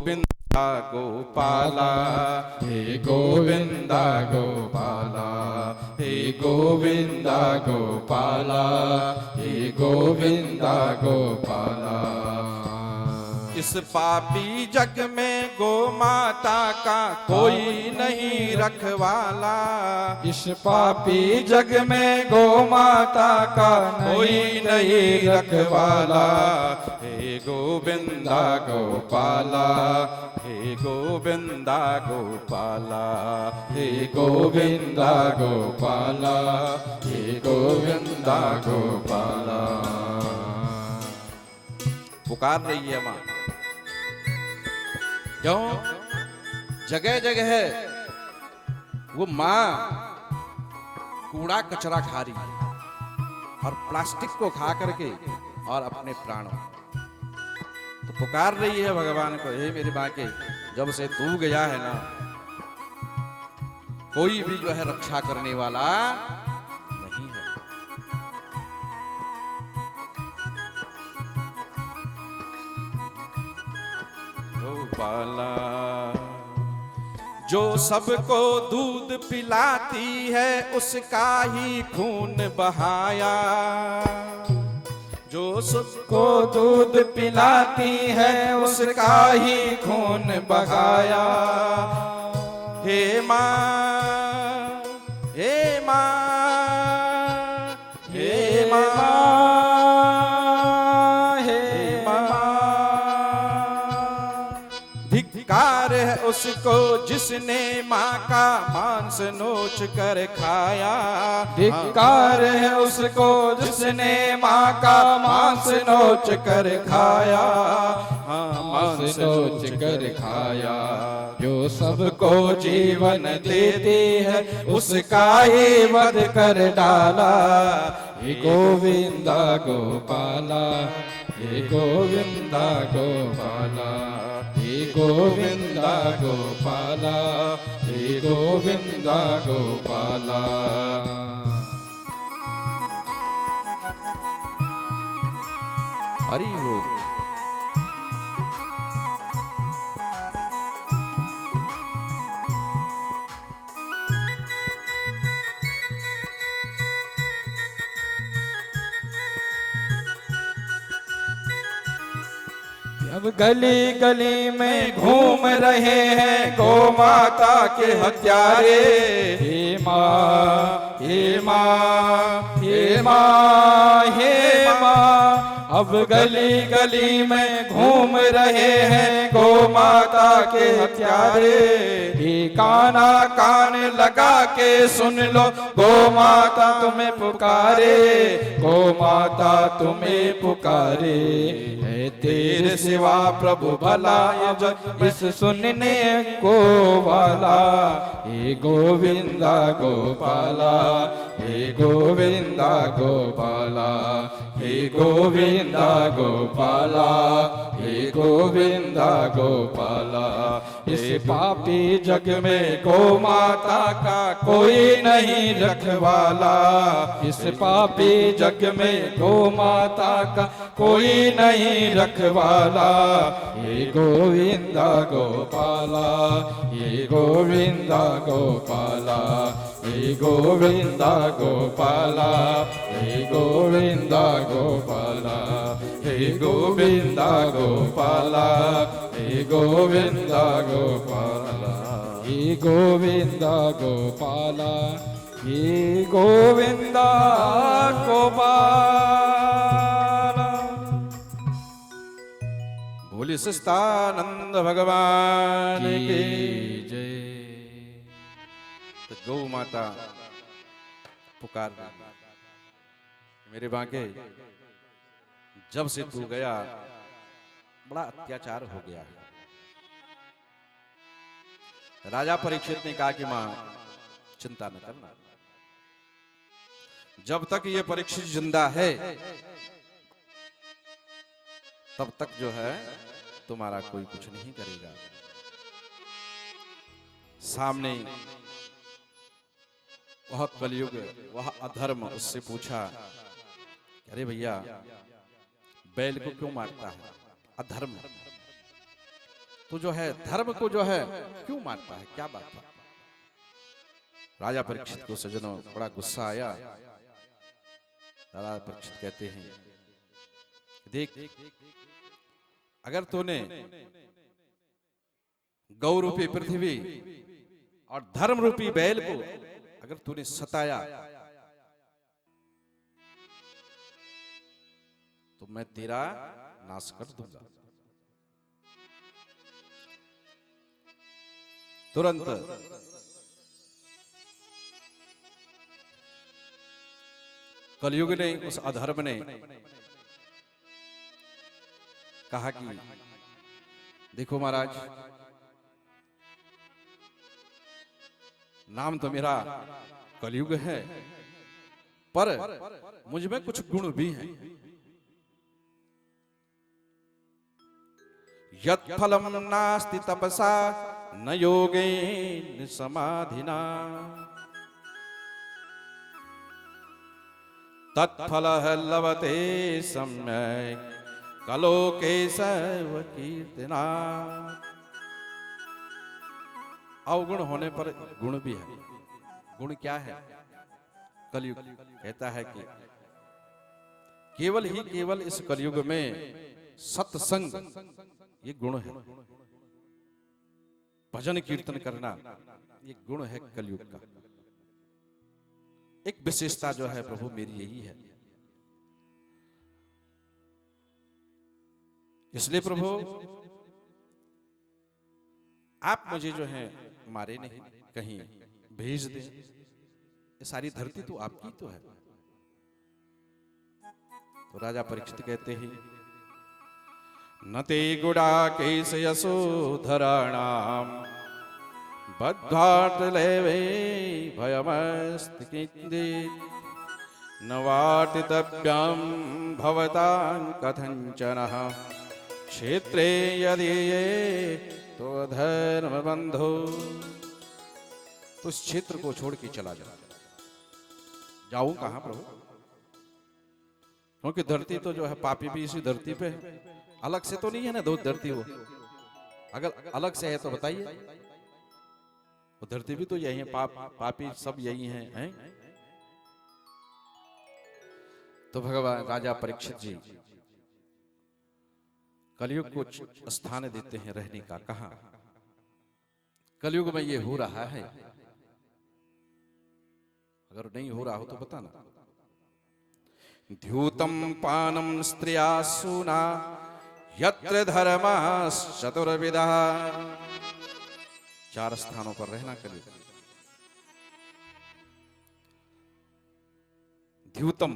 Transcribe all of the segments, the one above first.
गोविंदा गोपाला, हे गोविंदा गोपाला, हे गोविंदा गोपाला, हे गोविंदा गोपाला। इस पापी जग में गो माता का कोई नहीं रखवाला, इस पापी जग में गो माता का कोई नहीं रखवाला। हे गोविंदा गोपाला, हे गोविंदा गोपाला, हे गोविंदा गोपाला, हे गोविंदा गोपाला। पुकार रही है मां, क्यों? जगह जगह है वो मां कूड़ा कचरा खा रही है और प्लास्टिक को खा करके और अपने प्राणों तो पुकार रही है भगवान को, हे मेरी मां के जब से तू गया है ना, कोई भी जो है रक्षा करने वाला नहीं है। गोपाला जो सबको दूध पिलाती है उसका ही खून बहाया, जो सबको दूध पिलाती है उसका ही खून बहाया। हे माँ, हे माँ, हे माँ, हे माँ, धिक्कार है उसको जिसने माँ का मांस नोच कर खाया, धिक्कार है उसको जिसने माँ का मांस नोच कर खाया, हाँ मांस नोच कर खाया। जो सबको जीवन देती है उसका ही वध कर डाला। हे गोविंदा गोपाला, हे गोविंदा गोपाला, हे गोविंदा गोपाला, हे गोविंदा गोपाला। हरि वो अब गली गली में घूम रहे हैं गौ माता के हत्यारे। हे माँ, हे माँ, हे माँ, हे माँ, अब गली गली में घूम रहे हैं गौ माता के हत्यारे। हे काना कान लगा के सुन लो गौ माता तुम्हें पुकारे, गौ माता तुम्हें पुकारे। है तेरे सिवा प्रभु भला ये जग इस सुनने को वाला। हे गोविंदा गोपाला, हे गोविंदा गोपाला, हे गोविंदा गोपाला, हे गोविंदा गोपाला। इस पापी जग में गौ माता का कोई नहीं रखवाला। इस पापी जग में गौ माता का कोई नहीं रखवाला। हे गोविंदा गोपाला, हे गोविंदा गोपाला, हे गोविंदा गोपाला, हे गोविंदा गोपाला, हे गोविंदा गोपाला, हे गोविंदा गोपाला, हे गोविंदा गोपाला, हे गोविंदा गोपाला। बोले सच्चिदानंद भगवान की जय। तो गौ माता पुकार रही, मेरे बांके जब से तू गया बड़ा अत्याचार हो गया है। राजा परीक्षित ने कहा कि मां चिंता न करना, जब तक ये परीक्षित जिंदा है तब तक जो है तुम्हारा कोई कुछ नहीं करेगा। सामने वह कलयुग, वह अधर्म उससे पूछा, अरे भैया बैल को क्यों मारता है? अधर्म। तो जो है धर्म को जो है क्यों मारता है, क्या बात है। राजा परीक्षित को सज्जनों बड़ा गुस्सा आया। राजा परीक्षित कहते हैं, देख अगर तूने गौ रूपी पृथ्वी और धर्म रूपी बैल को अगर तूने सताया तो मैं तेरा नाश कर दूंगा। तुरंत कलयुग ने, उस अधर्म ने कहा कि देखो महाराज, नाम तो मेरा कलयुग है, पर मुझ में कुछ गुण भी हैं। यत् फलम नास्ति तपसा न योगेन समाधिना तत्फलः लभते सम्यक् कलो केशव कीर्तना। अवगुण होने पर गुण भी है। गुण क्या है? कलयुग कहता है कि केवल ही केवल इस कलयुग में सत्संग ये गुण है। भजन कीर्तन करना ये गुण है कलयुग का। एक विशेषता जो है प्रभु मेरी यही है। इसलिए प्रभु आप मुझे जो है मारे नहीं, कहीं भेज दें। ये सारी धरती तो आपकी तो है। तो राजा परीक्षित कहते हैं, न ते गुड़ा केश यशोधराणाम बद्धाटलेवे भयमस्ति किंचित् न वाटितव्यं भवतां कथंचनः क्षेत्रे यदि ये तो धर्म बंधो। तो इस क्षेत्र को छोड़ के चला जा। जाऊं कहां प्रभु? क्योंकि धरती तो जो है पापी भी इसी धरती पे है। अलग से तो नहीं है ना दो धरती। वो अगर अलग से है तो बताइए। वो धरती भी तो यही है, पापी सब यही हैं। तो भगवान राजा परीक्षित जी कलयुग को स्थान देते हैं रहने का। कहां? कलयुग में ये हो रहा है। अगर नहीं हो रहा हो तो बताना। द्यूतम पानम स्त्रिया सूना यत्र धर्मश्चतुर्विधा। 4 स्थानों पर रहना कलयुग। द्यूतम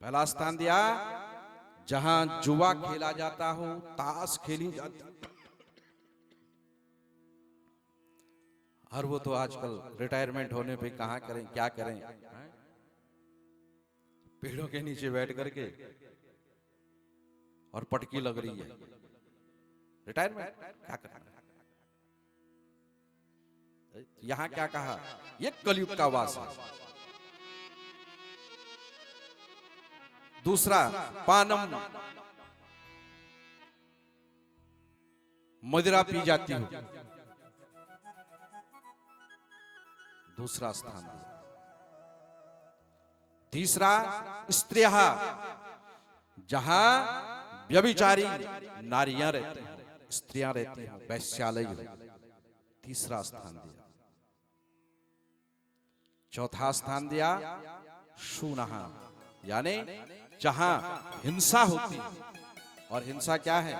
पहला स्थान दिया जहां जुआ खेला जाता हो, ताश खेली जाती। और वो तो आजकल रिटायरमेंट होने पे कहां करें, क्या करें, पेड़ों के नीचे बैठ करके और पटकी लग रही है। रिटायरमेंट क्या करना? यहां क्या कहा? ये कलयुग का वास है। दूसरा पानम, मदिरा पी जाती हो, दूसरा स्थान। तीसरा स्त्रियः, जहां व्यभिचारी नारियां रहती हैं, स्त्रियां रहती हैं, वैश्यालय, तीसरा स्थान दिया। चौथा स्थान दिया शूनः, यानी जहां हिंसा होती है। और हिंसा क्या है?